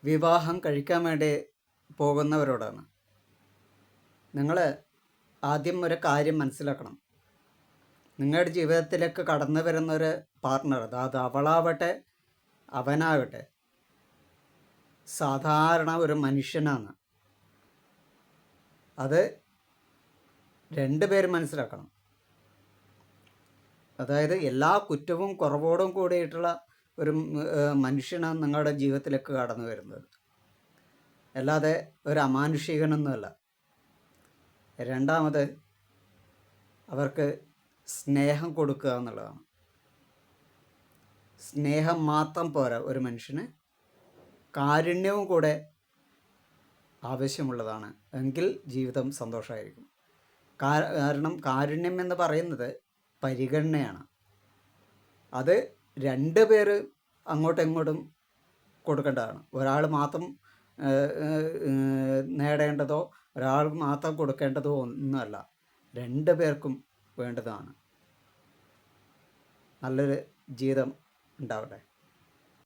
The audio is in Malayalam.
വിവാഹം കഴിക്കാൻ വേണ്ടി പോകുന്നവരോടാണ്. നിങ്ങൾ ആദ്യം ഒരു കാര്യം മനസ്സിലാക്കണം. നിങ്ങളുടെ ജീവിതത്തിലേക്ക് കടന്നു വരുന്നൊരു പാർട്ട്ണർ, അത് അവളാവട്ടെ അവനാവട്ടെ, സാധാരണ ഒരു മനുഷ്യനാണ്. അത് രണ്ടുപേരും മനസ്സിലാക്കണം. അതായത് എല്ലാ കുറ്റവും കുറവോടും കൂടിയിട്ടുള്ള ഒരു മനുഷ്യനാണ് നിങ്ങളുടെ ജീവിതത്തിലേക്ക് കടന്നു വരുന്നത്, അല്ലാതെ ഒരു അമാനുഷികനൊന്നുമല്ല. രണ്ടാമത്, അവർക്ക് സ്നേഹം കൊടുക്കുക എന്നുള്ളതാണ്. സ്നേഹം മാത്രം പോരാ, ഒരു മനുഷ്യന് കാരുണ്യവും കൂടെ ആവശ്യമുള്ളതാണ്. എങ്കിൽ ജീവിതം സന്തോഷമായിരിക്കും. കാരണം കാരുണ്യം എന്ന് പറയുന്നത് പരിഗണനയാണ്. അത് രണ്ട് പേര് അങ്ങോട്ടും ഇങ്ങോട്ടും കൊടുക്കേണ്ടതാണ്. ഒരാൾ മാത്രം നേടേണ്ടതോ ഒരാൾ മാത്രം കൊടുക്കേണ്ടതോ ഒന്നുമല്ല, രണ്ട് പേർക്കും വേണ്ടതാണ്. നല്ലൊരു ജീവിതം ഉണ്ടാവട്ടെ.